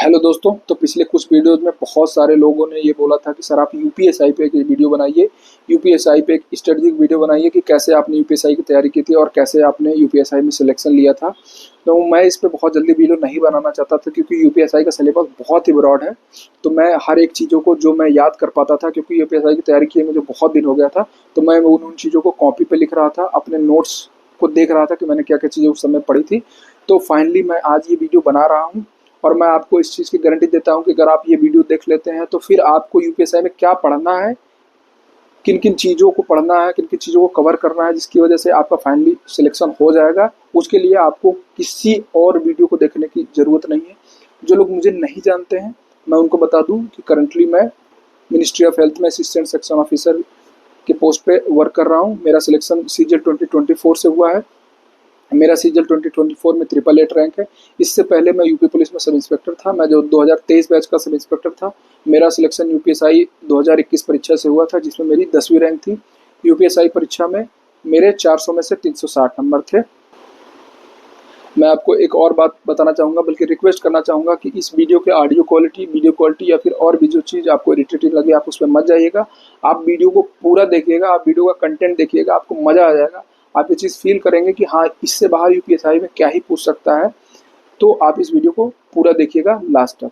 Hello दोस्तों। तो पिछले कुछ वीडियोस में बहुत सारे लोगों ने ये बोला था कि सर आप यूपीएसआई पे एक वीडियो बनाइए, यूपीएसआई पे एक स्ट्रेटजिक वीडियो बनाइए कि कैसे आपने यूपीएसआई की तैयारी की थी और कैसे आपने यूपीएसआई में सिलेक्शन लिया था। तो मैं इस पे बहुत जल्दी वीडियो नहीं बनाना चाहता था क्योंकि यूपीएसआई का सिलेबस बहुत ही ब्रॉड है। तो मैं हर एक चीज़ों को जो मैं याद कर पाता था, क्योंकि यूपीएसआई की तैयारी किए मुझे बहुत दिन हो गया था, तो मैं उन चीज़ों को कॉपी पे लिख रहा था, अपने नोट्स को देख रहा था कि मैंने क्या क्या चीज़ें उस समय पढ़ी थी। तो फाइनली मैं आज ये वीडियो बना रहा हूँ और मैं आपको इस चीज़ की गारंटी देता हूँ कि अगर आप ये वीडियो देख लेते हैं तो फिर आपको यूपीएसआई में क्या पढ़ना है, किन किन चीज़ों को पढ़ना है, किन किन चीज़ों को कवर करना है, जिसकी वजह से आपका फाइनली सिलेक्शन हो जाएगा। उसके लिए आपको किसी और वीडियो को देखने की ज़रूरत नहीं है। जो लोग मुझे नहीं जानते हैं, मैं उनको बता दूं कि करंटली मैं मिनिस्ट्री ऑफ हेल्थ में असिस्टेंट सेक्शन ऑफिसर के पोस्ट पे वर्क कर रहा हूँ। मेरा सिलेक्शन सीजीएल 2024 से हुआ है। मेरा सीजीएल 2024 में 888 रैंक है। इससे पहले मैं यूपी पुलिस में सब इंस्पेक्टर था, मैं जो 2023 बैच का सब इंस्पेक्टर था। मेरा सिलेक्शन यूपीएसआई 2021 परीक्षा से हुआ था, जिसमें मेरी 10वीं रैंक थी। यूपीएसआई परीक्षा में मेरे 400 में से 360 नंबर थे। मैं आपको एक और बात बताना चाहूँगा, बल्कि रिक्वेस्ट करना चाहूँगा कि इस वीडियो के ऑडियो क्वालिटी, वीडियो क्वालिटी या फिर और भी जो चीज़ आपको इरिटेटिंग लगे आप उस पर मत जाइएगा। आप वीडियो को पूरा देखिएगा, आप वीडियो का कंटेंट देखिएगा, आपको मज़ा आ जाएगा। आप ये चीज़ फील करेंगे कि हाँ, इससे बाहर यूपीएसआई में क्या ही पूछ सकता है। तो आप इस वीडियो को पूरा देखिएगा लास्ट तक।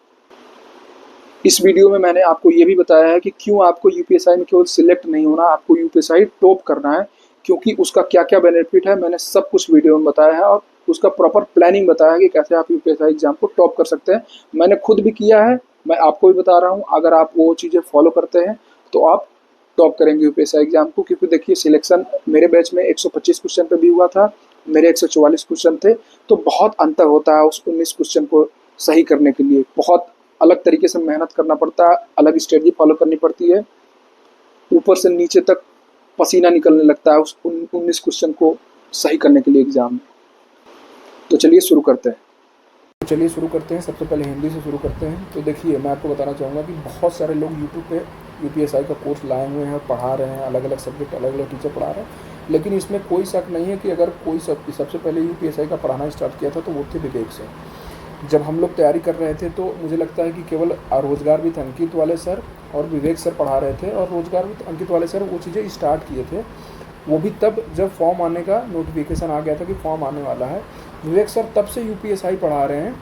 इस वीडियो में मैंने आपको ये भी बताया है कि क्यों आपको यूपीएसआई में केवल सिलेक्ट नहीं होना, आपको यूपीएसआई टॉप करना है, क्योंकि उसका क्या क्या बेनिफिट है मैंने सब कुछ वीडियो में बताया है और उसका प्रॉपर प्लानिंग बताया है कि कैसे आप यूपीएसआई एग्जाम को टॉप कर सकते हैं। मैंने खुद भी किया है, मैं आपको भी बता रहा हूँ। अगर आप वो चीज़ें फॉलो करते हैं तो आप टॉप करेंगे यूपीएसआई एग्जाम को। क्योंकि देखिए, सिलेक्शन मेरे बैच में 125 क्वेश्चन पे भी हुआ था, मेरे 144 क्वेश्चन थे। तो बहुत अंतर होता है उस 19 क्वेश्चन को सही करने के लिए। बहुत अलग तरीके से मेहनत करना पड़ता है, अलग स्ट्रेटजी फॉलो करनी पड़ती है। ऊपर से नीचे तक पसीना निकलने लगता है उस 19 क्वेश्चन को सही करने के लिए एग्जाम में। तो चलिए शुरू करते हैं। सबसे पहले हिंदी से शुरू करते हैं। तो देखिए, मैं आपको बताना चाहूँगा कि बहुत सारे लोग यूट्यूब पे यूपीएसआई का कोर्स लाए हुए हैं, पढ़ा रहे हैं, अलग अलग सब्जेक्ट अलग अलग टीचर पढ़ा रहे हैं। लेकिन इसमें कोई शक नहीं है कि अगर कोई सबसे पहले यूपीएसआई का पढ़ाना स्टार्ट किया था तो वो थे विवेक से। जब हम लोग तैयारी कर रहे थे तो मुझे लगता है कि केवल रोजगार विद अंकित वाले सर और विवेक सर पढ़ा रहे थे, और रोजगार विद अंकित वाले सर वो चीज़ें स्टार्ट किए थे। वो भी तब जब फॉर्म आने का नोटिफिकेशन आ गया था कि फॉर्म आने वाला है। विवेक सर तब से यूपीएसआई पढ़ा रहे हैं।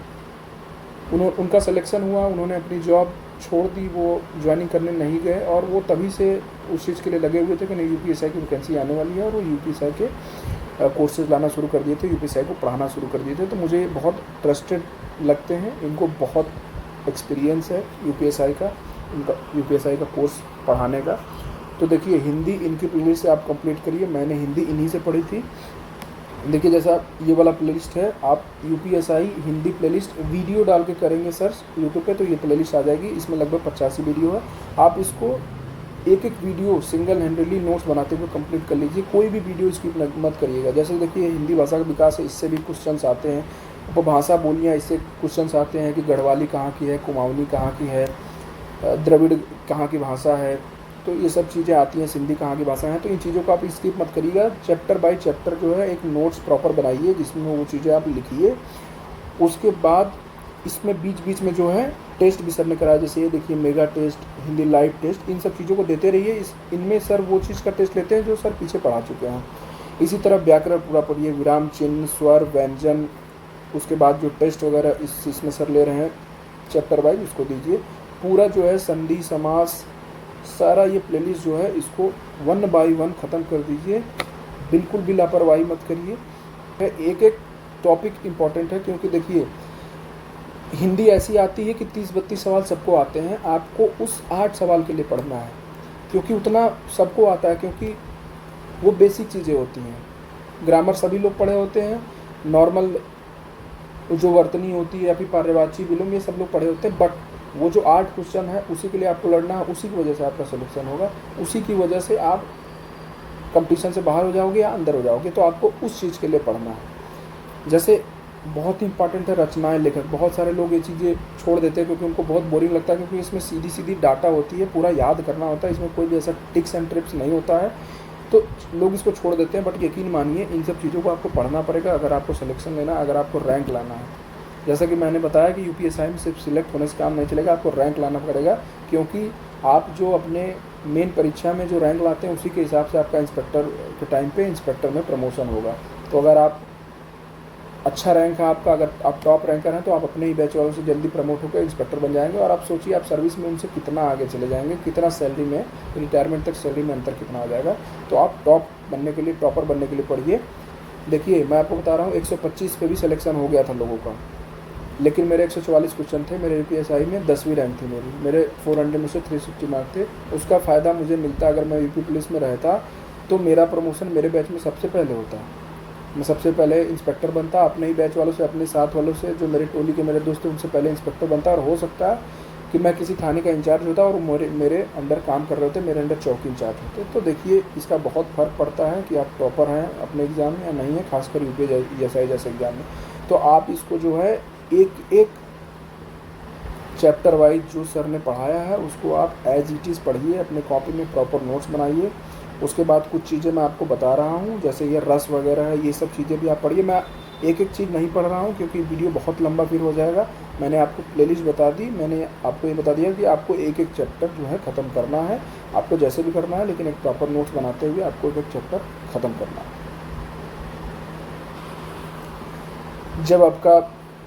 उनका सिलेक्शन हुआ, उन्होंने अपनी जॉब छोड़ दी, वो ज्वाइनिंग करने नहीं गए, और वो तभी से उस चीज़ के लिए लगे हुए थे कि नहीं, यूपीएसआई की वैकेंसी आने वाली है, और वो यूपीएसआई के कोर्सेज लाना शुरू कर दिए थे, यूपीएसआई को पढ़ाना शुरू कर दिए थे। तो मुझे बहुत ट्रस्टेड लगते हैं, इनको बहुत एक्सपीरियंस है यूपीएसआई का, इनका यूपीएसआई का कोर्स पढ़ाने का। तो देखिए, हिंदी इनकी प्लेलिस्ट से आप कंप्लीट करिए। मैंने हिंदी इन्हीं से पढ़ी थी। देखिए, जैसा ये वाला प्लेलिस्ट है, आप यूपीएसआई हिंदी प्लेलिस्ट वीडियो डाल के करेंगे सर्च यूट्यूब पे तो ये प्लेलिस्ट आ जाएगी। इसमें लगभग 85 वीडियो है। आप इसको एक एक वीडियो सिंगल हैंडेडली नोट्स बनाते हुए कंप्लीट कर लीजिए। कोई भी वीडियो स्किप मत करिएगा। जैसे देखिए, हिंदी भाषा का विकास है, इससे भी क्वेश्चंस आते हैं। उपभाषा बोलियाँ, इससे क्वेश्चंस आते हैं कि गढ़वाली कहाँ की है, कुमाऊनी कहाँ की है, द्रविड़ कहाँ की भाषा है। तो ये सब चीज़ें आती हैं, सिंधी कहाँ की भाषा है। तो इन चीज़ों को आप स्किप मत करिएगा। चैप्टर बाय चैप्टर जो है एक नोट्स प्रॉपर बनाइए, जिसमें वो चीज़ें आप लिखिए। उसके बाद इसमें बीच बीच में जो है टेस्ट भी सर ने कराया। जैसे ये देखिए, mega test, Hindi live test, इन सब चीज़ों को देते रहिए। इनमें सर वो चीज़ का टेस्ट लेते हैं जो सर पीछे पढ़ा चुके हैं। इसी तरह व्याकरण पूरा पढ़िए, विराम चिन्ह, स्वर, व्यंजन। उसके बाद जो टेस्ट वगैरह इसमें सर ले रहे हैं चैप्टर वाइज, उसको दीजिए। पूरा जो है संधि, समास, सारा ये प्लेलिस्ट जो है इसको 1 बाय 1 ख़त्म कर दीजिए। बिल्कुल भी लापरवाही मत करिए। एक एक टॉपिक इम्पॉर्टेंट है, क्योंकि देखिए, हिंदी ऐसी आती है कि 30-32 सवाल सबको आते हैं। आपको उस 8 सवाल के लिए पढ़ना है, क्योंकि उतना सबको आता है, क्योंकि वो बेसिक चीज़ें होती हैं। ग्रामर सभी लोग पढ़े होते हैं, नॉर्मल जो वर्तनी होती है या फिर पर्यायवाची विलोम, ये सब लोग पढ़े होते हैं। बट वो जो 8 क्वेश्चन है उसी के लिए आपको लड़ना है, उसी की वजह से आपका सिलेक्शन होगा, उसी की वजह से आप कंपटीशन से बाहर हो जाओगे या अंदर हो जाओगे। तो आपको उस चीज़ के लिए पढ़ना है। जैसे बहुत ही इंपॉर्टेंट है रचनाएं, लेखक। बहुत सारे लोग ये चीज़ें छोड़ देते हैं क्योंकि उनको बहुत बोरिंग लगता है, क्योंकि इसमें सीधी सीधी डाटा होती है, पूरा याद करना होता है, इसमें कोई भी ऐसा टिप्स एंड ट्रिप्स नहीं होता है। तो लोग इसको छोड़ देते हैं। बट यकीन मानिए, इन सब चीज़ों को आपको पढ़ना पड़ेगा अगर आपको सिलेक्शन लेना है, अगर आपको रैंक लाना है। जैसा कि मैंने बताया कि यूपीएसआई में सिर्फ सिलेक्ट होने से काम नहीं चलेगा, आपको रैंक लाना पड़ेगा, क्योंकि आप जो अपने मेन परीक्षा में जो रैंक लाते हैं उसी के हिसाब से आपका इंस्पेक्टर के टाइम पे इंस्पेक्टर में प्रमोशन होगा। तो अगर आप अच्छा रैंक है आपका, अगर आप टॉप रैंकर हैं तो आप अपने ही बैच वालों से जल्दी प्रमोट होकर इंस्पेक्टर बन जाएंगे, और आप सोचिए आप सर्विस में उनसे कितना आगे चले जाएंगे, कितना सैलरी में, रिटायरमेंट तक सैलरी में अंतर कितना आ जाएगा। तो आप टॉप बनने के लिए, टॉपर बनने के लिए पढ़िए। देखिए मैं आपको बता रहा हूँ 125 पे भी सिलेक्शन हो गया था लोगों का, लेकिन मेरे 144 क्वेश्चन थे, मेरे यूपीएसआई में 10वीं रैंक थी मेरे 400 में से 360 मार्क थे। उसका फ़ायदा मुझे मिलता अगर मैं यूपी पुलिस में रहता तो मेरा प्रमोशन मेरे बैच में सबसे पहले होता, मैं सबसे पहले इंस्पेक्टर बनता, अपने ही बैच वालों से, अपने साथ वालों से, जो मेरे टोली के मेरे दोस्त थे उनसे पहले इंस्पेक्टर बनता, और हो सकता है कि मैं किसी थाने का इंचार्ज होता और मेरे अंडर काम कर रहे होते, मेरे अंडर चौकी इंचार्ज होते। तो देखिए इसका बहुत फ़र्क पड़ता है कि आप टॉपर हैं अपने एग्ज़ाम में या नहीं है, खासकर यूपीएसआई जैसे एग्ज़ाम में। तो आप इसको जो है एक एक चैप्टर वाइज जो सर ने पढ़ाया है उसको आप एज इट इज़ पढ़िए, अपने कॉपी में प्रॉपर नोट्स बनाइए। उसके बाद कुछ चीज़ें मैं आपको बता रहा हूँ, जैसे ये रस वगैरह है, ये सब चीज़ें भी आप पढ़िए। मैं एक एक चीज़ नहीं पढ़ रहा हूँ क्योंकि वीडियो बहुत लंबा फिर हो जाएगा। मैंने आपको प्लेलिस्ट बता दी, मैंने आपको ये बता दिया कि आपको एक एक चैप्टर जो है ख़त्म करना है, आपको जैसे भी करना है, लेकिन एक प्रॉपर नोट्स बनाते हुए आपको एक एक चैप्टर ख़त्म करना है। जब आपका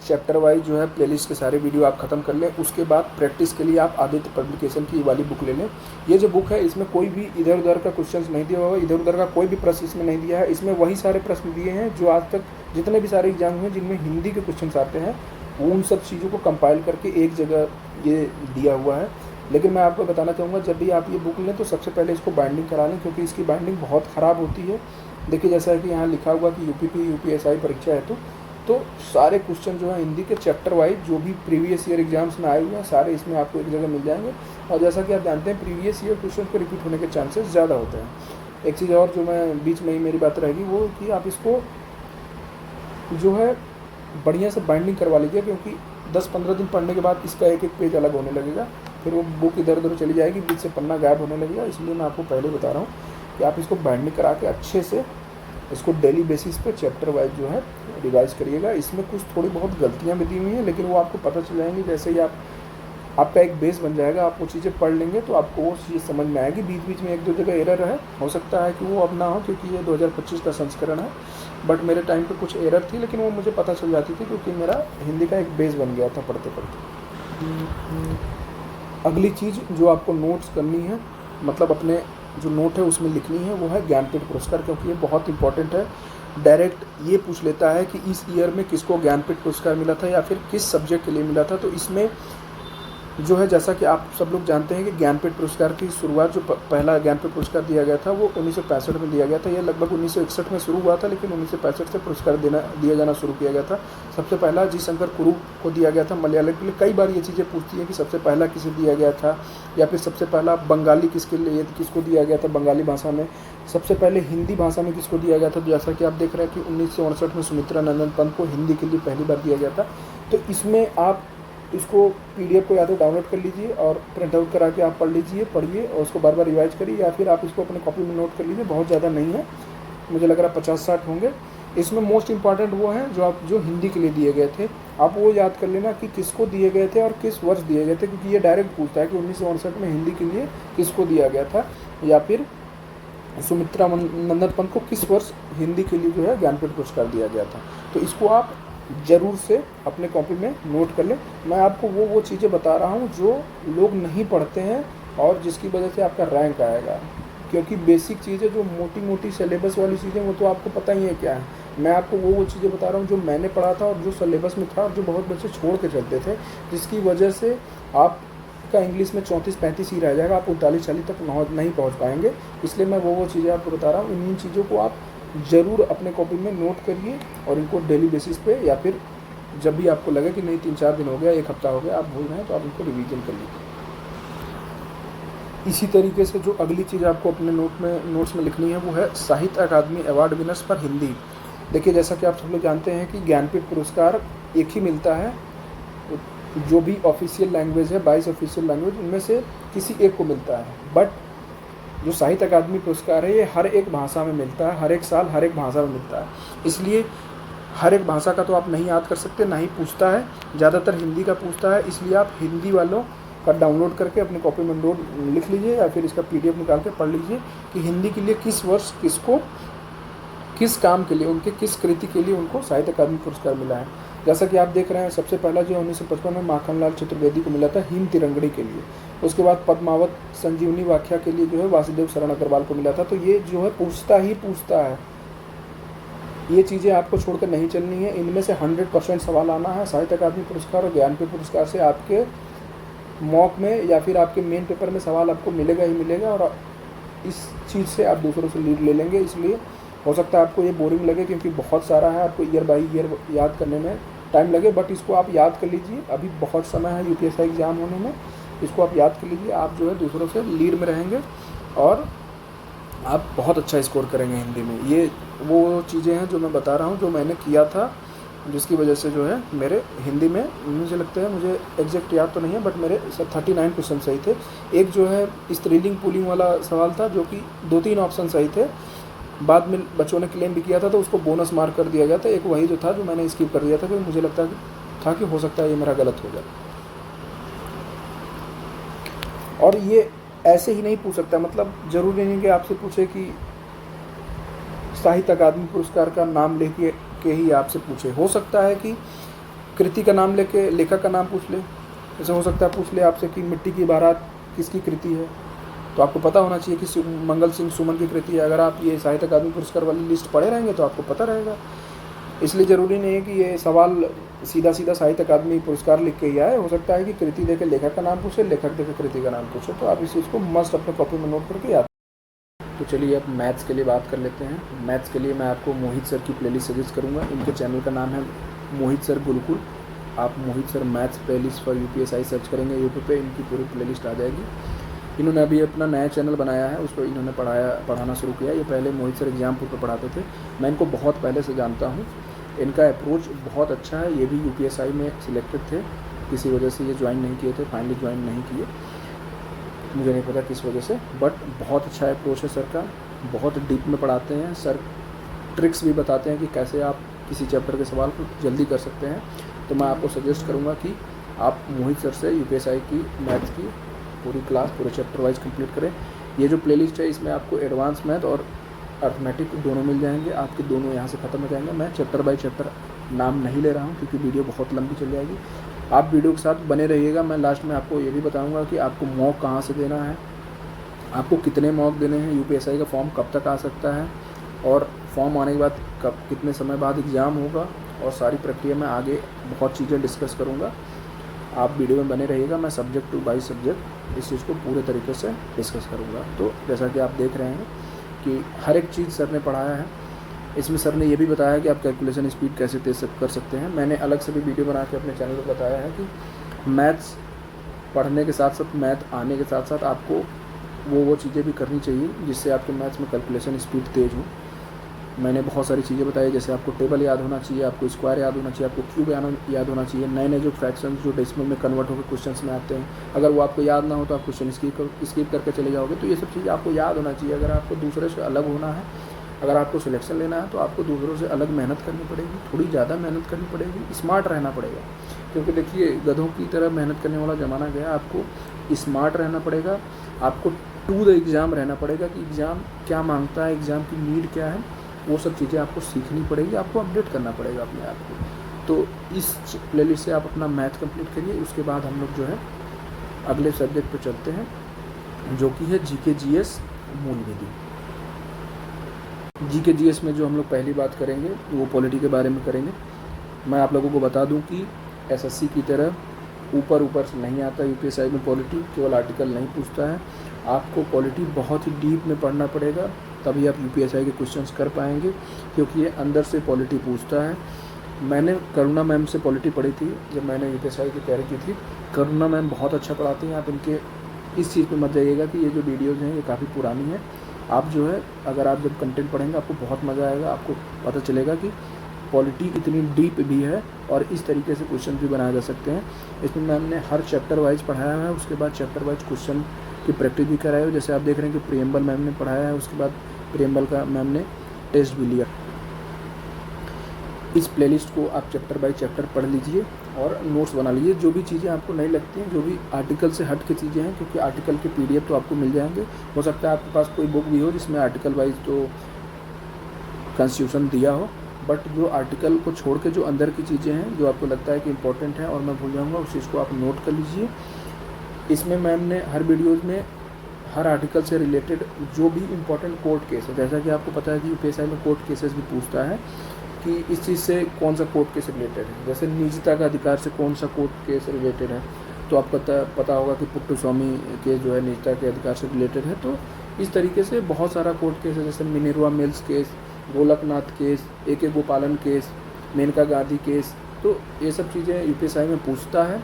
चैप्टर वाइज जो है प्लेलिस्ट के सारे वीडियो आप ख़त्म कर लें, उसके बाद प्रैक्टिस के लिए आप आदित्य पब्लिकेशन की वाली बुक ले लें। ये जो बुक है इसमें कोई भी इधर उधर का क्वेश्चंस नहीं दिया हुआ, इधर उधर का कोई भी प्रश्न इसमें नहीं दिया है। इसमें वही सारे प्रश्न दिए हैं जो आज तक जितने भी सारे एग्जाम हुए जिनमें हिंदी के क्वेश्चन आते हैं, उन सब चीज़ों को कंपाइल करके एक जगह ये दिया हुआ है। लेकिन मैं आपको बताना चाहूँगा, जब भी आप ये बुक लें तो सबसे पहले इसको बाइंडिंग करा लें, क्योंकि इसकी बाइंडिंग बहुत ख़राब होती है। देखिए जैसा है कि यहाँ लिखा हुआ कि यूपीएसआई परीक्षा है तो सारे क्वेश्चन जो है हिंदी के चैप्टर वाइज जो भी प्रीवियस ईयर एग्जाम्स में आए हुए हैं सारे इसमें आपको एक जगह मिल जाएंगे। और जैसा कि आप जानते हैं प्रीवियस ईयर क्वेश्चन के रिपीट होने के चांसेस ज़्यादा होते हैं। एक चीज़ और जो मैं बीच में ही मेरी बात रहेगी वो कि आप इसको जो है बढ़िया से बाइंडिंग करवा लीजिए, क्योंकि 10-15 दिन पढ़ने के बाद इसका एक एक पेज अलग होने लगेगा, फिर वो बुक इधर उधर चली जाएगी, बीच से पन्ना गायब होने लगेगा। इसलिए मैं आपको पहले बता रहा हूँ कि आप इसको बाइंडिंग करा के अच्छे से इसको डेली बेसिस पे चैप्टर वाइज जो है रिवाइज करिएगा। इसमें कुछ थोड़ी बहुत गलतियाँ भी दी हुई हैं, लेकिन वो आपको पता चल जाएंगी जैसे ही आपका एक बेस बन जाएगा। आप वो चीज़ें पढ़ लेंगे तो आपको वो चीज़ समझ में आएगी। बीच बीच में एक दो जगह एरर है, हो सकता है कि वो अब ना हो क्योंकि ये 2025 का संस्करण है, बट मेरे टाइम पे कुछ एरर थी, लेकिन वो मुझे पता चल जाती थी क्योंकि मेरा हिंदी का एक बेस बन गया था पढ़ते पढ़ते। अगली चीज़ जो आपको नोट्स करनी है, मतलब अपने जो नोट है उसमें लिखनी है, वो है ज्ञानपीठ पुरस्कार, क्योंकि ये बहुत इंपॉर्टेंट है। डायरेक्ट ये पूछ लेता है कि इस ईयर में किसको ज्ञानपीठ पुरस्कार मिला था या फिर किस सब्जेक्ट के लिए मिला था। तो इसमें जो है जैसा कि आप सब लोग जानते हैं कि ज्ञानपीठ पुरस्कार की शुरुआत जो पहला ज्ञानपीठ पुरस्कार दिया गया था वो 1965 में दिया गया था। यह लगभग 1961 में शुरू हुआ था, लेकिन 1965 से पुरस्कार दिया जाना शुरू किया गया था। सबसे पहला जी शंकर कुरु को दिया गया था मलयालम के लिए। कई बार ये चीज़ें पूछती हैं कि सबसे पहला किसे दिया गया था, या फिर सबसे पहला बंगाली किसको दिया गया था, बंगाली भाषा में सबसे पहले हिंदी भाषा में किसको दिया गया था। जैसा कि आप देख रहे हैं कि 1959 में सुमित्रा नंदन पंत को हिंदी के लिए पहली बार दिया गया था। तो इसमें आप इसको PDF को या तो डाउनलोड कर लीजिए और प्रिंट आउट करा के आप पढ़ लीजिए, पढ़िए और उसको बार बार रिवाइज करिए, या फिर आप इसको अपने कॉपी में नोट कर लीजिए। बहुत ज़्यादा नहीं है, मुझे लग रहा है 50-60 होंगे। इसमें मोस्ट इंपॉर्टेंट वो हैं जो हिंदी के लिए दिए गए थे। आप वो याद कर लेना कि किसको दिए गए थे और किस वर्ष दिए गए थे, क्योंकि ये डायरेक्ट पूछता है कि 1959 में हिंदी के लिए किसको दिया गया था, या फिर सुमित्रा नंदन पंत को किस वर्ष हिंदी के लिए जो है ज्ञानपीठ पुरस्कार दिया गया था। तो इसको आप ज़रूर से अपने कॉपी में नोट कर लें। मैं आपको वो चीज़ें बता रहा हूँ जो लोग नहीं पढ़ते हैं और जिसकी वजह से आपका रैंक आएगा, क्योंकि बेसिक चीज़ें जो मोटी मोटी सिलेबस वाली चीज़ें वो तो आपको पता ही है क्या है। मैं आपको वो चीज़ें बता रहा हूँ जो मैंने पढ़ा था और जो सिलेबस में था और जो बहुत बच्चे छोड़ के चलते थे, जिसकी वजह से आपका इंग्लिश में 34-35 ही रह जाएगा, आप 39-40 तक नहीं पहुँच पाएंगे। इसलिए मैं वो चीज़ें आपको बता रहा हूँ। इन चीज़ों को आप ज़रूर अपने कॉपी में नोट करिए और इनको डेली बेसिस पे, या फिर जब भी आपको लगे कि नहीं 3-4 दिन हो गया, 1 हफ्ता हो गया, आप भूल रहे हैं, तो आप इनको रिवीजन कर लीजिए। इसी तरीके से जो अगली चीज़ आपको अपने नोट्स में लिखनी है वो है साहित्य अकादमी अवार्ड विनर्स पर हिंदी। देखिए जैसा कि आप सब लोग जानते हैं कि ज्ञानपीठ पुरस्कार एक ही मिलता है, जो भी ऑफिशियल लैंग्वेज है 22 ऑफिशियल लैंग्वेज उनमें से किसी एक को मिलता है। बट जो साहित्य अकादमी पुरस्कार है ये हर एक भाषा में मिलता है, हर एक साल हर एक भाषा में मिलता है। इसलिए हर एक भाषा का तो आप नहीं याद कर सकते, ना ही पूछता है, ज़्यादातर हिंदी का पूछता है, इसलिए आप हिंदी वालों का डाउनलोड करके अपने कॉपी में नोट लिख लीजिए या फिर इसका PDF निकाल के पढ़ लीजिए कि हिंदी के लिए किस वर्ष किसको किस काम के लिए, उनके किस कृति के लिए उनको साहित्य अकादमी पुरस्कार मिला है। जैसा कि आप देख रहे हैं, सबसे पहला जो 1955 में माखनलाल चतुर्वेदी को मिला था हिम तिरंगड़ी के लिए, उसके बाद पद्मावत संजीवनी व्याख्या के लिए जो है वासुदेव शरण अग्रवाल को मिला था। तो ये जो है पूछता ही पूछता है, ये चीज़ें आपको छोड़कर नहीं चलनी है। इनमें से 100% सवाल आना है। साहित्य अकादमी पुरस्कार और ज्ञानपीठ पुरस्कार से आपके मॉक में या फिर आपके मेन पेपर में सवाल आपको मिलेगा ही मिलेगा, और इस चीज़ से आप दूसरों से लीड ले लेंगे। इसलिए हो सकता है आपको ये बोरिंग लगे क्योंकि बहुत सारा है, आपको ईयर बाई ईयर याद करने में टाइम लगे, बट इसको आप याद कर लीजिए। अभी बहुत समय है UPSI एग्ज़ाम होने में, इसको आप याद कर लीजिए। आप जो है दूसरों से लीड में रहेंगे और आप बहुत अच्छा स्कोर करेंगे हिंदी में। ये वो चीज़ें हैं जो मैं बता रहा हूँ, जो मैंने किया था, जिसकी वजह से जो है मेरे हिंदी में मुझे लगता है, मुझे एग्जैक्ट याद तो नहीं है, बट मेरे 39 क्वेश्चन सही थे। एक जो है स्त्रीलिंग पुल्लिंग वाला सवाल था जो कि 2-3 ऑप्शन सही थे, बाद में बच्चों ने क्लेम भी किया था तो उसको बोनस मार्क कर दिया गया था। एक वही जो था जो मैंने स्किप कर दिया था क्योंकि मुझे लगता था कि हो सकता है ये मेरा गलत हो जाए। और ये ऐसे ही नहीं पूछ सकता, मतलब ज़रूरी नहीं कि आपसे पूछे कि साहित्य अकादमी पुरस्कार का नाम लेके के ही आपसे पूछे। हो सकता है कि कृति का नाम लेके लेखक का नाम पूछ ले। जैसे हो सकता है पूछ ले आपसे कि मिट्टी की बारात किसकी कृति है, तो आपको पता होना चाहिए कि मंगल सिंह सुमन की कृति है। अगर आप ये साहित्य अकादमी पुरस्कार वाली लिस्ट पढ़े रहेंगे तो आपको पता रहेगा। इसलिए ज़रूरी नहीं है कि ये सवाल सीधा सीधा साहित्य अकादमी पुरस्कार लिख के ही आए। हो सकता है कि कृति देके लेखक का नाम पूछे, लेखक देके कृति का नाम पूछे। तो आप इस चीज़ को मस्ट अपने कॉपी में नोट करके याद। तो चलिए अब मैथ्स के लिए बात कर लेते हैं। मैथ्स के लिए मैं आपको मोहित सर की प्लेलिस्ट सजेस्ट करूँगा। इनके चैनल का नाम है मोहित सर गुरुकुल। आप Mohit sir maths playlist for UPSI search करेंगे यूट्यूब पे, इनकी पूरी प्लेलिस्ट आ जाएगी। इन्होंने अभी अपना नया चैनल बनाया है, उस पर इन्होंने पढ़ाना शुरू किया। ये पहले मोहित सर एग्जामपुर पर पढ़ाते थे। मैं इनको बहुत पहले से जानता हूँ। इनका अप्रोच बहुत अच्छा है। ये भी UPSI में सिलेक्टेड थे, किसी वजह से ये ज्वाइन नहीं किए थे, फाइनली ज्वाइन नहीं किए, मुझे नहीं पता किस वजह से, बट बहुत अच्छा अप्रोच है सर का। बहुत डीप में पढ़ाते हैं सर, ट्रिक्स भी बताते हैं कि कैसे आप किसी चैप्टर के सवाल को जल्दी कर सकते हैं। तो मैं आपको सजेस्ट करूँगा कि आप मोहित सर से UPSI की मैथ्स की पूरी क्लास पूरे चैप्टर वाइज कंप्लीट करें। ये जो प्लेलिस्ट है इसमें आपको एडवांस मैथ और अर्थमेटिक दोनों मिल जाएंगे, आपके दोनों यहाँ से ख़त्म हो जाएंगे। मैं चैप्टर बाय चैप्टर नाम नहीं ले रहा हूँ क्योंकि वीडियो बहुत लंबी चल जाएगी। आप वीडियो के साथ बने रहिएगा। मैं लास्ट में आपको ये भी बताऊँगा कि आपको मॉक कहाँ से देना है, आपको कितने मॉक देने हैं, UPSI का फॉर्म कब तक आ सकता है, और फॉर्म आने के बाद कब कितने समय बाद एग्ज़ाम होगा, और सारी प्रक्रिया में आगे बहुत चीज़ें डिस्कस करूँगा। आप वीडियो में बने रहिएगा। मैं सब्जेक्ट टू बाई सब्जेक्ट इस चीज़ को पूरे तरीके से डिस्कस करूँगा। तो जैसा कि आप देख रहे हैं कि हर एक चीज़ सर ने पढ़ाया है। इसमें सर ने ये भी बताया है कि आप कैलकुलेशन स्पीड कैसे तेज कर सकते हैं। मैंने अलग से भी वीडियो बना के अपने चैनल पर बताया है कि मैथ्स पढ़ने के साथ साथ, मैथ आने के साथ साथ आपको वो चीज़ें भी करनी चाहिए जिससे आपके मैथ्स में कैलकुलेशन स्पीड तेज़ हो। मैंने बहुत सारी चीज़ें बताई, जैसे आपको टेबल याद होना चाहिए, आपको स्क्वायर याद होना चाहिए, आपको क्यूब याद होना चाहिए, नए नए जो फ्रैक्शन जो डेसिमल में कन्वर्ट होकर क्वेश्चंस में आते हैं, अगर वो आपको याद ना हो तो आप क्वेश्चन स्किप करके चले जाओगे। तो ये सब चीज़ें आपको याद होना चाहिए। अगर आपको दूसरे से अलग होना है, अगर आपको सिलेक्शन लेना है, तो आपको दूसरों से अलग मेहनत करनी पड़ेगी, थोड़ी ज़्यादा मेहनत करनी पड़ेगी, स्मार्ट रहना पड़ेगा। क्योंकि देखिए गधों की तरह मेहनत करने वाला ज़माना गया। आपको स्मार्ट रहना पड़ेगा, आपको टू द एग्ज़ाम रहना पड़ेगा कि एग्ज़ाम क्या मांगता है, एग्ज़ाम की नीड क्या है, वो सब चीज़ें आपको सीखनी पड़ेगी, आपको अपडेट करना पड़ेगा अपने आप को। तो इस प्लेलिस्ट से आप अपना मैथ कंप्लीट करिए। उसके बाद हम लोग जो है अगले सब्जेक्ट पर चलते हैं जो कि है GK GS मूल विधि। GK GS में जो हम लोग पहली बात करेंगे वो पॉलिटी के बारे में करेंगे। मैं आप लोगों को बता दूं कि SSC की तरह ऊपर से नहीं आता UPSI में पॉलिटी, केवल आर्टिकल नहीं पूछता है। आपको पॉलिटी बहुत ही डीप में पढ़ना पड़ेगा, तभी आप UPSI के क्वेश्चंस कर पाएंगे, क्योंकि ये अंदर से पॉलिटी पूछता है। मैंने करुणा मैम से पॉलिटी पढ़ी थी जब मैंने UPSI की तैयारी की थी। करुणा मैम बहुत अच्छा पढ़ाती हैं। आप इनके इस चीज़ पे मत जाइएगा कि ये जो वीडियोज़ हैं ये काफ़ी पुरानी है। आप जो है अगर आप जब कंटेंट पढ़ेंगे आपको बहुत मज़ा आएगा, आपको पता चलेगा कि पॉलिटी इतनी डीप भी है और इस तरीके से क्वेश्चन भी बनाए जा सकते हैं। इसमें मैम ने हर चैप्टर वाइज पढ़ाया है, उसके बाद चैप्टर वाइज क्वेश्चन की प्रैक्टिस भी कराई है। जैसे आप देख रहे हैं कि प्रियम्बल मैम ने पढ़ाया है, उसके बाद प्रियम्बल का मैम ने टेस्ट भी लिया। इस प्लेलिस्ट को आप चैप्टर बाय चैप्टर पढ़ लीजिए और नोट्स बना लीजिए। जो भी चीज़ें आपको नहीं लगती हैं, जो भी आर्टिकल से हट के चीज़ें हैं, क्योंकि आर्टिकल के PDF तो आपको मिल जाएंगे। हो सकता है आपके पास कोई बुक भी हो जिसमें आर्टिकल वाइज तो कॉन्स्टिट्यूशन दिया हो, बट जो आर्टिकल को छोड़ के जो अंदर की चीज़ें हैं जो आपको लगता है कि इम्पोर्टेंट है और मैं भूल जाऊँगा, उस चीज़ को आप नोट कर लीजिए। इसमें मैम ने हर वीडियोज़ में हर आर्टिकल से रिलेटेड जो भी इम्पोर्टेंट कोर्ट केस है, जैसा कि आपको पता है कि UPSI में कोर्ट केसेस भी पूछता है कि इस चीज़ से कौन सा कोर्ट केस रिलेटेड है। जैसे निजता का अधिकार से कौन सा कोर्ट केस रिलेटेड है, तो आपको पता होगा कि पुट्टुस्वामी केस जो है निजता के अधिकार से रिलेटेड है। तो इस तरीके से बहुत सारा कोर्ट केस है, जैसे Minerva mills case, Golaknath case, AK गोपालन केस, मेनका गांधी केस। तो ये सब चीज़ें UPSI में पूछता है।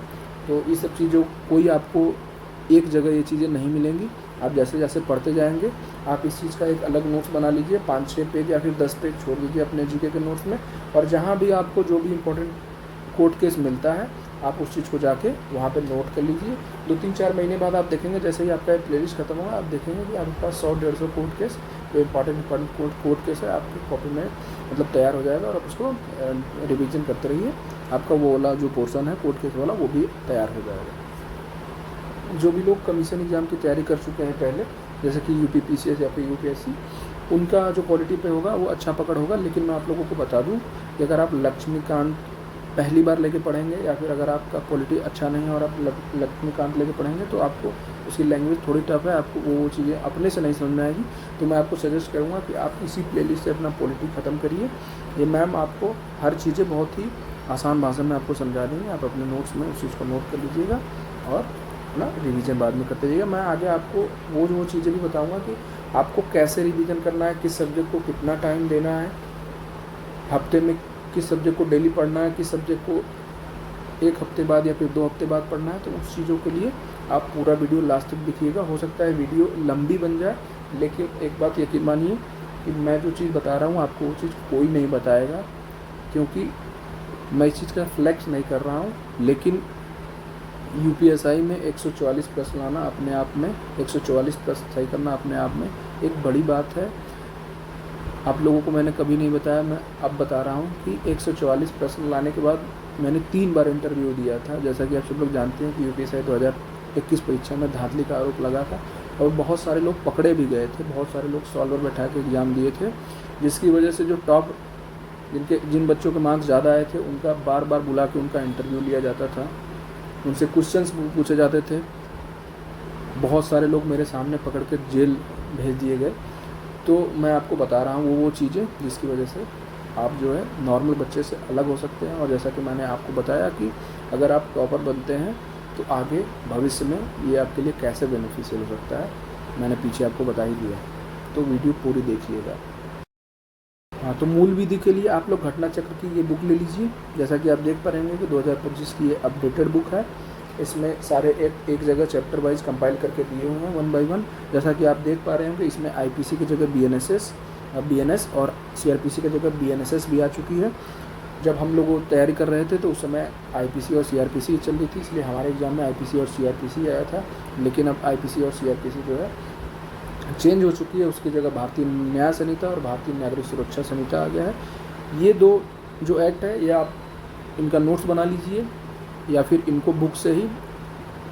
तो ये सब चीज़ों कोई आपको एक जगह ये चीज़ें नहीं मिलेंगी। आप जैसे जैसे पढ़ते जाएंगे आप इस चीज़ का एक अलग नोट्स बना लीजिए, 5-6 पेज या फिर 10 पेज छोड़ दीजिए अपने GK के नोट्स में, और जहाँ भी आपको जो भी इम्पोर्टेंट कोर्ट केस मिलता है आप उस चीज़ को जाके वहाँ पे नोट कर लीजिए। 2-3-4 महीने बाद आप देखेंगे, जैसे ही आपका प्लेलिस्ट खत्म होगा, आप देखेंगे कि आपके पास 100-150 कोर्ट केस, जो इम्पोर्टेंट कोर्ट केस है, आपकी कॉपी में मतलब तैयार हो जाएगा और आप उसको रिविज़न करते रहिए। आपका वो वाला जो पोर्सन है कोर्ट केस वाला वो भी तैयार हो जाएगा। जो भी लोग कमीशन एग्ज़ाम की तैयारी कर चुके हैं पहले, जैसे कि UPPCS या फिर UPSC, उनका जो क्वालिटी पे होगा वो अच्छा पकड़ होगा। लेकिन मैं आप लोगों को बता दूं कि अगर आप लक्ष्मीकांत पहली बार लेके पढ़ेंगे या फिर अगर आपका क्वालिटी अच्छा नहीं है और आप लक्ष्मीकांत लेके पढ़ेंगे तो आपको उसकी लैंग्वेज थोड़ी टफ है, आपको वो चीज़ें अपने से नहीं समझ में आएगी। तो मैं आपको सजेस्ट करूँगा कि आप इसी प्लेलिस्ट से अपना क्वालिटी ख़त्म करिए। ये मैम आपको हर चीज़ें बहुत ही आसान भाषा में आपको समझा देंगे। आप अपने नोट्स में उस चीज़ को नोट कर लीजिएगा और अपना रिवीजन बाद में करते जाइएगा। मैं आगे आपको वो चीज़ें भी बताऊंगा कि आपको कैसे रिवीजन करना है, किस सब्जेक्ट को कितना टाइम देना है, हफ्ते में किस सब्जेक्ट को डेली पढ़ना है, किस सब्जेक्ट को 1 हफ्ते बाद या फिर 2 हफ्ते बाद पढ़ना है। तो उस चीज़ों के लिए आप पूरा वीडियो लास्ट तक देखिएगा। हो सकता है वीडियो लंबी बन जाए, लेकिन एक बात यकीन मानिए कि मैं जो चीज़ बता रहा हूँ आपको वो चीज़ कोई नहीं बताएगा, क्योंकि मैं इस चीज़ का फ्लैक्स नहीं कर रहा हूँ। लेकिन UPSI में 144 प्लस लाना अपने आप में, 144 प्लस सही करना अपने आप में एक बड़ी बात है। आप लोगों को मैंने कभी नहीं बताया, मैं अब बता रहा हूँ कि 144 प्लस लाने के बाद मैंने 3 बार इंटरव्यू दिया था। जैसा कि आप सब लोग जानते हैं कि UPSI 2021 परीक्षा में धांधली का आरोप लगा था और बहुत सारे लोग पकड़े भी गए थे। बहुत सारे लोग सॉल्वर बैठा के एग्ज़ाम दिए थे, जिसकी वजह से जो टॉप जिन बच्चों के मार्क्स ज़्यादा आए थे उनका बार बार बुला के उनका इंटरव्यू लिया जाता था, उनसे क्वेश्चंस पूछे जाते थे। बहुत सारे लोग मेरे सामने पकड़ के जेल भेज दिए गए। तो मैं आपको बता रहा हूँ वो चीज़ें जिसकी वजह से आप जो है नॉर्मल बच्चे से अलग हो सकते हैं। और जैसा कि मैंने आपको बताया कि अगर आप टॉपर बनते हैं तो आगे भविष्य में ये आपके लिए कैसे बेनिफिशियल हो सकता है, मैंने पीछे आपको बता ही दिया। तो वीडियो पूरी देखिएगा। हाँ, तो मूल विधि के लिए आप लोग घटना चक्र की ये बुक ले लीजिए। जैसा कि आप देख पा रहे हैं कि 2025 की ये अपडेटेड बुक है। इसमें सारे एक जगह चैप्टर वाइज कंपाइल करके दिए हुए हैं 1 बाय 1। जैसा कि आप देख पा रहे हैं कि इसमें IPC की जगह BNS और CRPC की जगह BNSS भी आ चुकी है। जब हम लोग तैयारी कर रहे थे तो उस समय IPC और CRPC चल रही थी, इसलिए हमारे एग्ज़ाम में IPC और CRPC आया था। लेकिन अब IPC और CRPC जो है चेंज हो चुकी है, उसकी जगह भारतीय न्याय संहिता और भारतीय नागरिक सुरक्षा संहिता आ गया है। ये 2 जो एक्ट है ये आप इनका नोट्स बना लीजिए या फिर इनको बुक से ही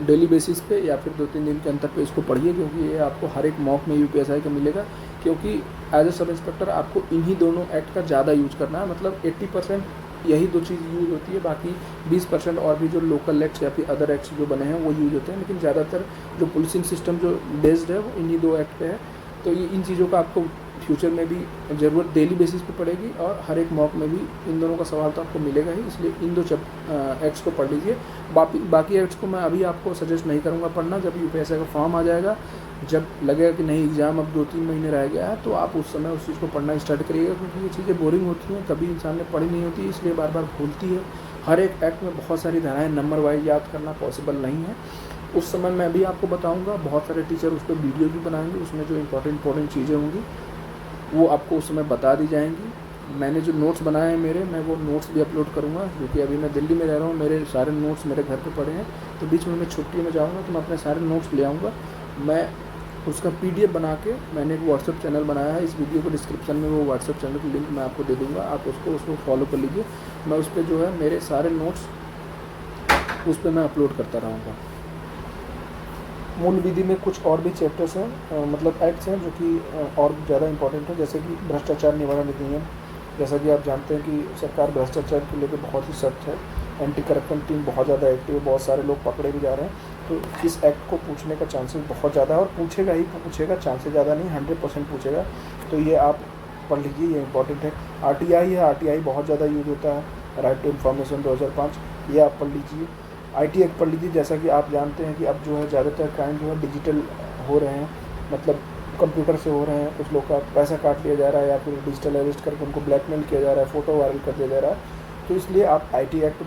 डेली बेसिस पे या फिर 2-3 दिन के अंतर पे इसको पढ़िए, क्योंकि ये आपको हर एक मॉक में UPSI का मिलेगा। क्योंकि एज ए सब इंस्पेक्टर आपको इन्हीं दोनों एक्ट का ज़्यादा यूज करना है, मतलब 80% यही 2 चीज़ यूज होती है, बाकी 20% और भी जो लोकल एक्ट्स या फिर अदर एक्ट्स जो बने हैं वो यूज होते हैं। लेकिन ज़्यादातर जो पुलिसिंग सिस्टम जो बेस्ड है वो इन्हीं 2 एक्ट पे है। तो ये इन चीज़ों का आपको फ्यूचर में भी ज़रूरत डेली बेसिस पे पड़ेगी और हर एक मॉक में भी इन दोनों का सवाल तो आपको मिलेगा ही, इसलिए इन 2 एक्ट्स को पढ़ लीजिए। बाकी एक्ट्स को मैं अभी आपको सजेस्ट नहीं करूँगा पढ़ना। जब UPSI का फॉर्म आ जाएगा, जब लगेगा कि नहीं एग्ज़ाम अब 2-3 महीने रह गया है, तो आप उस समय उस चीज़ को पढ़ना स्टार्ट करिएगा, क्योंकि ये चीज़ें बोरिंग होती हैं, कभी इंसान ने पढ़ी नहीं होती, इसलिए बार बार भूलती है। हर एक एक्ट में बहुत सारी धाराएँ नंबर वाइज याद करना पॉसिबल नहीं है। उस समय मैं भी आपको बताऊँगा, बहुत सारे टीचर उस पर वीडियो भी बनाएंगे, उसमें जो इंपॉर्टेंट चीज़ें होंगी वो आपको उस समय बता दी जाएंगी। मैंने जो नोट्स बनाए हैं मैं वो नोट्स भी अपलोड करूँगा, क्योंकि अभी मैं दिल्ली में रह रहा हूँ, मेरे सारे नोट्स मेरे घर पे पड़े हैं। तो बीच में मैं छुट्टी में जाऊँगा तो मैं अपने सारे नोट्स ले आऊँगा। मैं उसका PDF बना के मैंने एक व्हाट्सएप चैनल बनाया है। इस वीडियो को डिस्क्रिप्शन में वो व्हाट्सएप चैनल की लिंक मैं आपको दे दूँगा, आप उसको फॉलो कर लीजिए। मैं उस पर जो है मेरे सारे नोट्स उस पर मैं अपलोड करता रहूँगा। मूल विधि में कुछ और भी चैप्टर्स हैं, मतलब एक्ट्स हैं जो कि और ज़्यादा इंपॉर्टेंट है, जैसे कि भ्रष्टाचार निवारण अधिनियम। जैसा कि आप जानते हैं कि सरकार भ्रष्टाचार को लेकर बहुत ही सख्त है, एंटी करप्शन टीम बहुत ज़्यादा एक्टिव है, बहुत सारे लोग पकड़े भी जा रहे हैं। तो इस एक्ट को पूछने का चांसेस बहुत ज़्यादा है, और पूछेगा ही पूछेगा, चांसेस ज़्यादा नहीं 100% पूछेगा। तो ये आप पढ़ लीजिए, ये इंपॉर्टेंट है। RTI है, RTI बहुत ज़्यादा यूज होता है, राइट टू इन्फॉर्मेशन 2005, ये आप पढ़ लीजिए। IT एक्ट पढ़ लीजिए। जैसा कि आप जानते हैं कि अब जो है ज़्यादातर क्राइम जो है डिजिटल हो रहे हैं, मतलब कंप्यूटर से हो रहे हैं। कुछ लोग का पैसा काट लिया जा रहा है या फिर डिजिटल अरेस्ट करके उनको ब्लैकमेल किया जा रहा है, फ़ोटो वायरल कर दिया जा रहा है। तो इसलिए आप IT एक्ट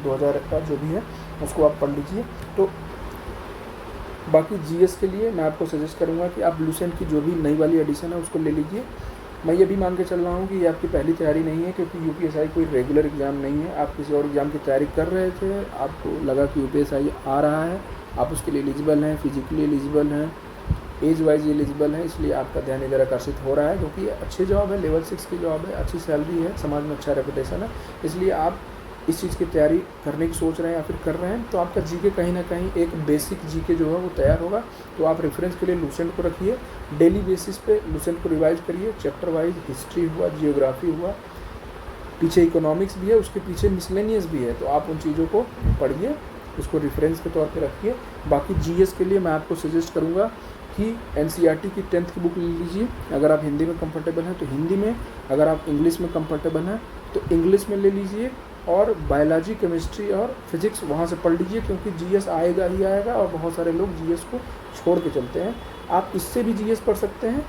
2000 का जो भी है उसको आप पढ़ लीजिए। तो बाकी GS के लिए मैं आपको सजेस्ट करूँगा कि आप लूसेंट की जो भी नई वाली एडिशन है उसको ले लीजिए। मैं ये भी मान के चल रहा हूँ कि ये आपकी पहली तैयारी नहीं है, क्योंकि UPSI कोई रेगुलर एग्ज़ाम नहीं है। आप किसी और एग्ज़ाम की तैयारी कर रहे थे, आपको लगा कि UPSI आ रहा है, आप उसके लिए एलिजिबल हैं, फिजिकली एलिजिबल हैं, एज वाइज एलिजिबल हैं, इसलिए आपका ध्यान इधर आकर्षित हो रहा है, क्योंकि अच्छी जॉब है, लेवल 6 की जॉब है, अच्छी सैलरी है, समाज में अच्छा रेपुटेशन है, इसलिए आप इस चीज़ की तैयारी करने की सोच रहे हैं या फिर कर रहे हैं। तो आपका GK कहीं ना कहीं एक बेसिक GK जो है वो तैयार होगा। तो आप रेफरेंस के लिए लूसेंट को रखिए, डेली बेसिस पे लूसेंट को रिवाइज करिए, चैप्टर वाइज हिस्ट्री हुआ, जियोग्राफी हुआ, पीछे इकोनॉमिक्स भी है, उसके पीछे मिसलेनियस भी है, तो आप उन चीज़ों को पढ़िए, उसको रेफरेंस के तौर पे रखिए। बाकी GS के लिए मैं आपको सजेस्ट करूँगा कि NCERT की 10th की बुक ले लीजिए। अगर आप हिंदी में कंफर्टेबल हैं तो हिंदी में, अगर आप इंग्लिश में कंफर्टेबल हैं तो इंग्लिश में ले लीजिए, और बायोलॉजी, केमिस्ट्री और फिजिक्स वहाँ से पढ़ लीजिए, क्योंकि GS आएगा ही आएगा, और बहुत सारे लोग GS को छोड़ के चलते हैं। आप इससे भी GS पढ़ सकते हैं,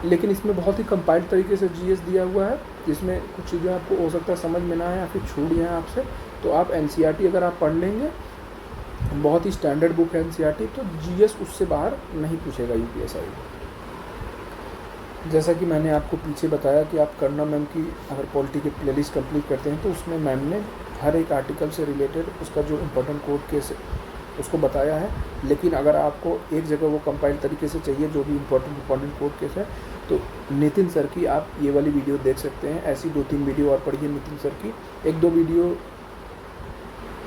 लेकिन इसमें बहुत ही कंपाइल्ड तरीके से GS दिया हुआ है, जिसमें कुछ चीज़ें आपको हो सकता है समझ में ना आए या फिर छूट जाएँ आपसे। तो आप NCERT अगर आप पढ़ लेंगे, बहुत ही स्टैंडर्ड बुक है NCERT, तो GS उससे बाहर नहीं पूछेगा UPSI। जैसा कि मैंने आपको पीछे बताया कि आप करना मैम की अगर पॉलिटी की प्लेलिस्ट कंप्लीट करते हैं तो उसमें मैम ने हर एक आर्टिकल से रिलेटेड उसका जो इम्पोर्टेंट कोड केस है उसको बताया है। लेकिन अगर आपको एक जगह वो कंपाइल तरीके से चाहिए जो भी इम्पोर्टेंट कोड केस है, तो नितिन सर की आप ये वाली वीडियो देख सकते हैं। ऐसी 2-3 वीडियो और पढ़िए नितिन सर की, 1-2 वीडियो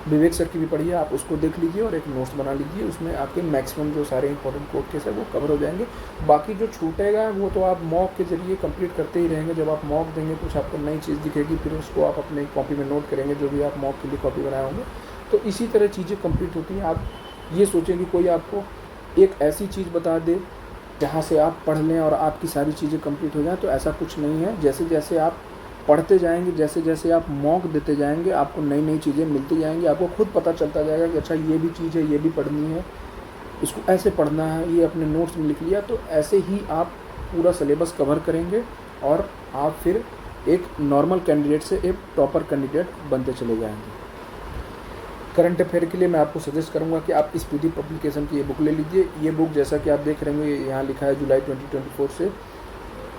विवेक सर की भी पढ़िए, आप उसको देख लीजिए और एक नोट्स बना लीजिए। उसमें आपके मैक्सिमम जो सारे इंपॉर्टेंट कोड केस है वो कवर हो जाएंगे। बाकी जो छूटेगा वो तो आप मॉक के जरिए कंप्लीट करते ही रहेंगे। जब आप मॉक देंगे कुछ आपको नई चीज़ दिखेगी, फिर उसको आप अपने कॉपी में नोट करेंगे, जो भी आप मॉक के लिए कॉपी बनाए होंगे। तो इसी तरह चीज़ें कंप्लीट होती हैं। आप ये सोचें कि कोई आपको एक ऐसी चीज़ बता दे जहाँ से आप पढ़ लें और आपकी सारी चीज़ें कंप्लीट हो जाएँ, तो ऐसा कुछ नहीं है। जैसे जैसे आप पढ़ते जाएंगे, जैसे जैसे आप मॉक देते जाएंगे, आपको नई नई चीज़ें मिलती जाएंगी। आपको खुद पता चलता जाएगा कि अच्छा ये भी चीज़ है, ये भी पढ़नी है, इसको ऐसे पढ़ना है, ये अपने नोट्स में लिख लिया। तो ऐसे ही आप पूरा सिलेबस कवर करेंगे और आप फिर एक नॉर्मल कैंडिडेट से एक टॉपर कैंडिडेट बनते चले जाएंगे। करंट अफेयर के लिए मैं आपको सजेस्ट करूंगा कि आप स्पीडी पब्लिकेशन की ये बुक ले लीजिए। ये बुक जैसा कि आप देख रहे होंगे यहाँ लिखा है जुलाई 2024 से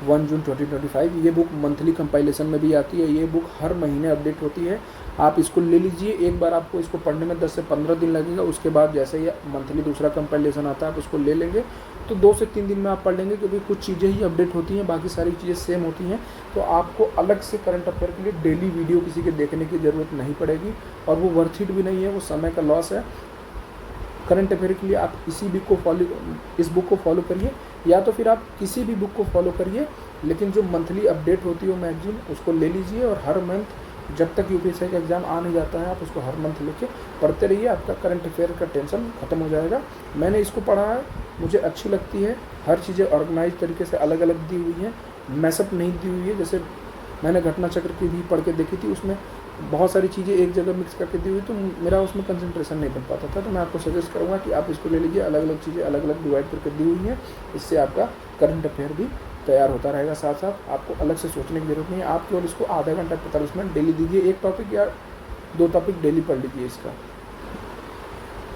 1 जून 2025। ये बुक मंथली कंपाइलेशन में भी आती है। ये बुक हर महीने अपडेट होती है। आप इसको ले लीजिए। एक बार आपको इसको पढ़ने में 10 से 15 दिन लगेगा। उसके बाद जैसे ही मंथली दूसरा कंपाइलेशन आता है आप उसको ले लेंगे तो 2 से 3 दिन में आप पढ़ लेंगे, क्योंकि कुछ चीज़ें ही अपडेट होती हैं, बाकी सारी चीज़ें सेम होती हैं। तो आपको अलग से करंट अफेयर के लिए डेली वीडियो किसी के देखने की ज़रूरत नहीं पड़ेगी और वो वर्थ इट भी नहीं है, वो समय का लॉस है। करंट अफेयर के लिए आप इस बुक को फॉलो करिए, या तो फिर आप किसी भी बुक को फॉलो करिए, लेकिन जो मंथली अपडेट होती है मैगजीन उसको ले लीजिए और हर मंथ जब तक यूपीएससी का एग्ज़ाम आ नहीं जाता है आप उसको हर मंथ लेके पढ़ते रहिए। आपका करंट अफेयर का टेंशन ख़त्म हो जाएगा। मैंने इसको पढ़ा है, मुझे अच्छी लगती है। हर चीज़ें ऑर्गेनाइज तरीके से अलग अलग दी हुई हैं, मैसअप नहीं दी हुई है। जैसे मैंने घटना चक्र की भी पढ़ के देखी थी, उसमें बहुत सारी चीज़ें एक जगह मिक्स करके दी हुई, तो मेरा उसमें कंसंट्रेशन नहीं बन पाता था। तो मैं आपको सजेस्ट करूँगा कि आप इसको ले लीजिए। अलग अलग चीज़ें अलग अलग डिवाइड करके दी हुई हैं, इससे आपका करंट अफेयर भी तैयार होता रहेगा। साथ साथ आपको अलग से सोचने की जरूरत नहीं है। आप केवल इसको आधा घंटा 45 मिनट डेली दीजिए। एक टॉपिक या 2 टॉपिक डेली पढ़ लीजिए इसका।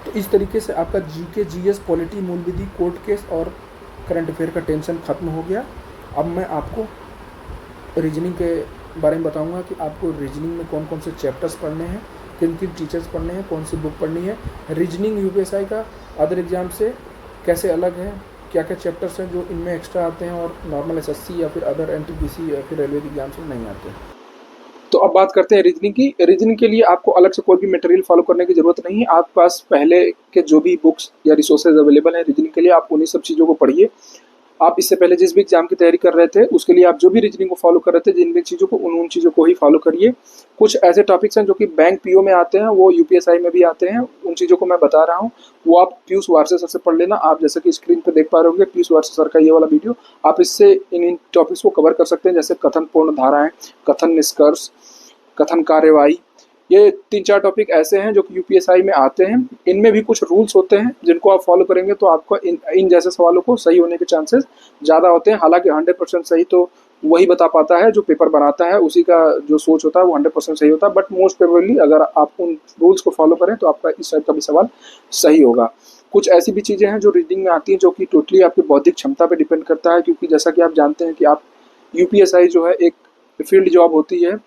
तो इस तरीके से आपका जीके, जीएस, पॉलिटी, मूल विधि, कोर्ट केस और करंट अफेयर का टेंशन खत्म हो गया। अब मैं आपको रीजनिंग के बारे में बताऊंगा कि आपको रीजनिंग में कौन कौन से चैप्टर्स पढ़ने हैं, किन किन टीचर्स पढ़ने हैं, कौन सी बुक पढ़नी है। रीजनिंग यूपीएसआई का अदर एग्जाम से कैसे अलग है, क्या क्या चैप्टर्स हैं जो इनमें एक्स्ट्रा आते हैं और नॉर्मल एसएससी या फिर अदर एनटीपीसी या फिर रेलवे के एग्जाम्स में नहीं आते हैं। तो अब बात करते हैं रीजनिंग की। रीजनिंग के लिए आपको अलग से कोई भी मटेरियल फॉलो करने की ज़रूरत नहीं है। आपके पास पहले के जो भी बुक्स या रिसोर्सेज अवेलेबल हैं रीजनिंग के लिए, आप उन्हीं सब चीज़ों को पढ़िए। आप इससे पहले जिस भी एग्जाम की तैयारी कर रहे थे उसके लिए आप जो भी रीजनिंग को फॉलो कर रहे थे, जिन भी चीज़ों को उन चीज़ों को ही फॉलो करिए। कुछ ऐसे टॉपिक्स हैं जो कि बैंक पीओ में आते हैं, वो यूपीएसआई में भी आते हैं, उन चीज़ों को मैं बता रहा हूँ, वो आप पीयूष वारसे सर से पढ़ लेना। आप जैसे कि स्क्रीन पर देख पा रहे होंगे पीयूष वारसे सर का ये वाला वीडियो, आप इससे इन टॉपिक्स को कवर कर सकते हैं, जैसे कथन पूर्ण धाराएं, कथन निष्कर्ष, कथन कार्यवाही। ये 3-4 टॉपिक ऐसे हैं जो कि यूपीएसआई में आते हैं। इनमें भी कुछ रूल्स होते हैं जिनको आप फॉलो करेंगे तो आपको इन जैसे सवालों को सही होने के चांसेस ज़्यादा होते हैं। हालांकि 100% सही तो वही बता पाता है जो पेपर बनाता है, उसी का जो सोच होता है वो 100% सही होता है, बट मोस्ट प्रोबेबली अगर आप उन रूल्स को फॉलो करें तो आपका इस टाइप का भी सवाल सही होगा। कुछ ऐसी भी चीज़ें हैं जो रीडिंग में आती हैं जो कि टोटली आपकी बौद्धिक क्षमता पर डिपेंड करता है, क्योंकि जैसा कि आप जानते हैं कि आप यूपीएसआई जो है एक फील्ड जॉब होती है।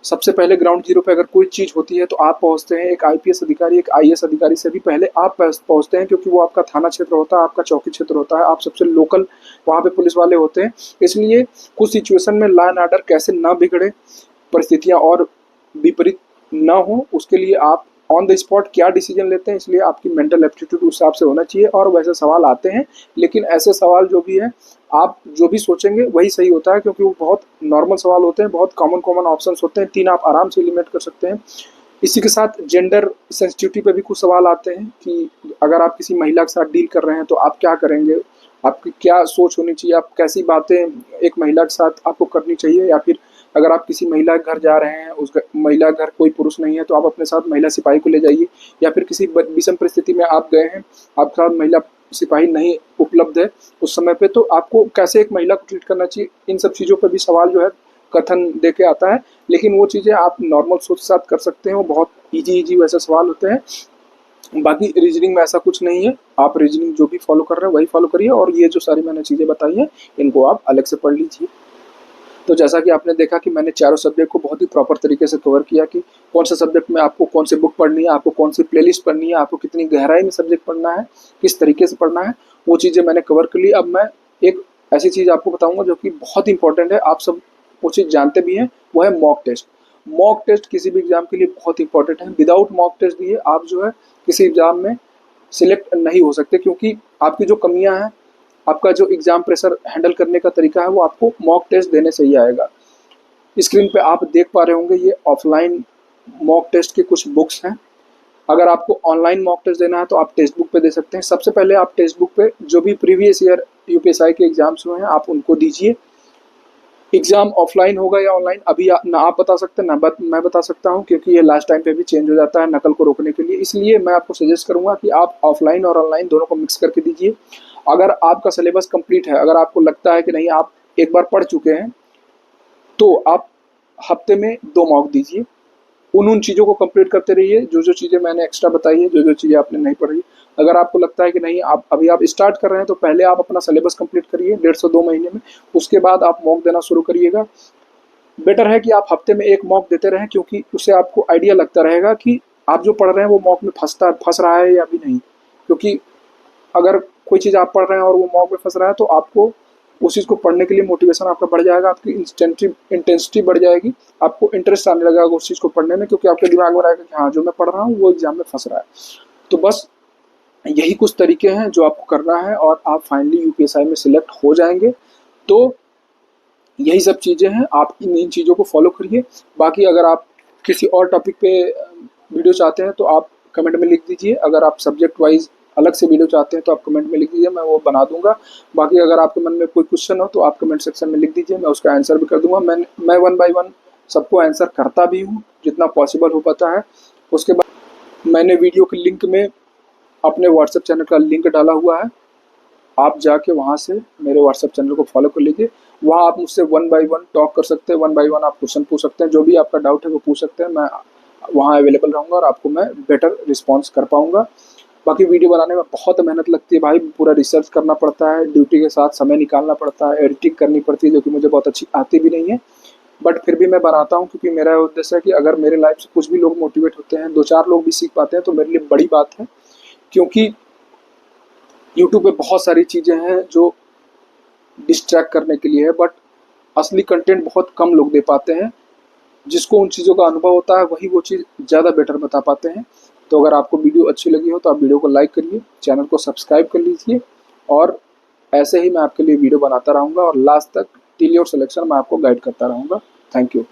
सबसे पहले ग्राउंड जीरो पे अगर कोई चीज़ होती है तो आप पहुंचते हैं, एक आईपीएस अधिकारी, एक आईएएस अधिकारी से भी पहले आप पहुंचते हैं, क्योंकि वो आपका थाना क्षेत्र होता है, आपका चौकी क्षेत्र होता है, आप सबसे लोकल वहाँ पे पुलिस वाले होते हैं। इसलिए कुछ सिचुएशन में लॉ एंड ऑर्डर कैसे ना बिगड़े, परिस्थितियाँ और विपरीत ना हो, उसके लिए आप ऑन द स्पॉट क्या डिसीजन लेते हैं, इसलिए आपकी मेंटल एप्टीट्यूड उस हिसाब से होना चाहिए। और वैसे सवाल आते हैं, लेकिन ऐसे सवाल जो भी है आप जो भी सोचेंगे वही सही होता है, क्योंकि वो बहुत नॉर्मल सवाल होते हैं, बहुत कॉमन ऑप्शंस होते हैं, 3 आप आराम से एलिमिनेट कर सकते हैं। इसी के साथ जेंडर सेंसिटिविटी पे भी कुछ सवाल आते हैं कि अगर आप किसी महिला के साथ डील कर रहे हैं तो आप क्या करेंगे, आपकी क्या सोच होनी चाहिए, आप कैसी बातें एक महिला के साथ आपको करनी चाहिए, या फिर अगर आप किसी महिला के घर जा रहे हैं, उस महिला घर कोई पुरुष नहीं है तो आप अपने साथ महिला सिपाही को ले जाइए, या फिर किसी विषम परिस्थिति में आप गए हैं, आपके साथ महिला सिपाही नहीं उपलब्ध है उस समय पे, तो आपको कैसे एक महिला को ट्रीट करना चाहिए, इन सब चीज़ों पर भी सवाल जो है कथन दे के आता है। लेकिन वो चीज़ें आप नॉर्मल सोच के साथ कर सकते हैं, वो बहुत ईजी वैसे सवाल होते हैं। बाकी रीजनिंग में ऐसा कुछ नहीं है, आप रीजनिंग जो भी फॉलो कर रहे हैं वही फॉलो करिए, और ये जो सारी मैंने चीज़ें बताई हैं इनको आप अलग से पढ़ लीजिए। तो जैसा कि आपने देखा कि मैंने चारों सब्जेक्ट को बहुत ही प्रॉपर तरीके से कवर किया कि कौन सा सब्जेक्ट में आपको कौन सी बुक पढ़नी है, आपको कौन सी प्लेलिस्ट पढ़नी है, आपको कितनी गहराई में सब्जेक्ट पढ़ना है, किस तरीके से पढ़ना है, वो चीज़ें मैंने कवर कर ली। अब मैं एक ऐसी चीज़ आपको बताऊंगा जो कि बहुत इंपॉर्टेंट है, आप सब वो चीज़ जानते भी हैं, वो है मॉक टेस्ट। मॉक टेस्ट किसी भी एग्जाम के लिए बहुत इंपॉर्टेंट है। विदाउट मॉक टेस्ट दिए आप जो है किसी एग्जाम में सिलेक्ट नहीं हो सकते, क्योंकि आपकी जो कमियां हैं, आपका जो एग्जाम प्रेशर हैंडल करने का तरीका है, वो आपको मॉक टेस्ट देने से ही आएगा। स्क्रीन पे आप देख पा रहे होंगे ये ऑफलाइन मॉक टेस्ट के कुछ बुक्स हैं। अगर आपको ऑनलाइन मॉक टेस्ट देना है तो आप टेक्स्ट बुक पे दे सकते हैं। सबसे पहले आप टेक्स्ट बुक पे जो भी प्रीवियस ईयर यूपीएसआई के एग्जाम्स हुए हैं आप उनको दीजिए। एग्जाम ऑफलाइन होगा या ऑनलाइन अभी ना आप बता सकते हैं ना मैं बता सकता हूं, क्योंकि ये लास्ट टाइम पे भी चेंज हो जाता है नकल को रोकने के लिए। इसलिए मैं आपको सजेस्ट करूंगा कि आप ऑफलाइन और ऑनलाइन दोनों को मिक्स करके दीजिए। अगर आपका सिलेबस कंप्लीट है, अगर आपको लगता है कि नहीं आप एक बार पढ़ चुके हैं, तो आप हफ्ते में 2 मॉक दीजिए। उन चीज़ों को कंप्लीट करते रहिए जो चीज़ें मैंने एक्स्ट्रा बताई है, जो चीज़ें आपने नहीं पढ़ी। अगर आपको लगता है कि नहीं आप अभी आप स्टार्ट कर रहे हैं, तो पहले आप अपना सिलेबस कंप्लीट करिए 1.5 से 2 महीने में, उसके बाद आप मॉक देना शुरू करिएगा। बेटर है कि आप हफ्ते में 1 मॉक देते रहें, क्योंकि उससे आपको आइडिया लगता रहेगा कि आप जो पढ़ रहे हैं वो मॉक में फंस रहा है या भी नहीं। क्योंकि अगर कोई चीज़ आप पढ़ रहे हैं और वो मॉक में फंस रहा है तो आपको उस चीज़ को पढ़ने के लिए मोटिवेशन आपका बढ़ जाएगा, आपकी इंटेंसिटी बढ़ जाएगी, आपको इंटरेस्ट आने लगेगा उस चीज़ को पढ़ने में, क्योंकि आपके दिमाग में रहेगा कि हाँ जो मैं पढ़ रहा हूँ वो एग्जाम में फंस रहा है। तो बस यही कुछ तरीके हैं जो आपको करना है और आप फाइनली यूपीएसआई में सिलेक्ट हो जाएंगे। तो यही सब चीज़ें हैं, आप इन चीज़ों को फॉलो करिए। बाकी अगर आप किसी और टॉपिक पे वीडियो चाहते हैं तो आप कमेंट में लिख दीजिए। अगर आप सब्जेक्ट वाइज अलग से वीडियो चाहते हैं तो आप कमेंट में लिख दीजिए, मैं वो बना दूंगा। बाकी अगर आपके मन में कोई क्वेश्चन हो तो आप कमेंट सेक्शन में लिख दीजिए, मैं उसका आंसर भी कर दूंगा। मैं 1 बाय 1 सबको आंसर करता भी हूँ जितना पॉसिबल हो पाता है। उसके बाद मैंने वीडियो के लिंक में अपने व्हाट्सएप चैनल का लिंक डाला हुआ है, आप जाके वहाँ से मेरे व्हाट्सएप चैनल को फॉलो कर लीजिए। वहाँ आप मुझसे 1 बाय 1 टॉक कर सकते हैं, 1 बाय 1 आप क्वेश्चन पूछ सकते हैं, जो भी आपका डाउट है वो पूछ सकते हैं। मैं वहाँ अवेलेबल रहूँगा और आपको मैं बेटर रिस्पॉन्स कर पाऊँगा। बाकी वीडियो बनाने में बहुत मेहनत लगती है भाई, पूरा रिसर्च करना पड़ता है, ड्यूटी के साथ समय निकालना पड़ता है, एडिटिंग करनी पड़ती है जो कि मुझे बहुत अच्छी आती भी नहीं है, बट फिर भी मैं बनाता हूँ, क्योंकि मेरा उद्देश्य है कि अगर मेरे लाइफ से कुछ भी लोग मोटिवेट होते हैं, 2-4 लोग भी सीख पाते हैं तो मेरे लिए बड़ी बात है। क्योंकि यूट्यूब पे बहुत सारी चीज़ें हैं जो डिस्ट्रैक्ट करने के लिए है, बट असली कंटेंट बहुत कम लोग दे पाते हैं। जिसको उन चीज़ों का अनुभव होता है वही वो चीज़ ज़्यादा बेटर बता पाते हैं। तो अगर आपको वीडियो अच्छी लगी हो तो आप वीडियो को लाइक करिए, चैनल को सब्सक्राइब कर लीजिए, और ऐसे ही मैं आपके लिए वीडियो बनाता रहूँगा और लास्ट तक टिल योर सिलेक्शन मैं आपको गाइड करता रहूँगा। Thank you.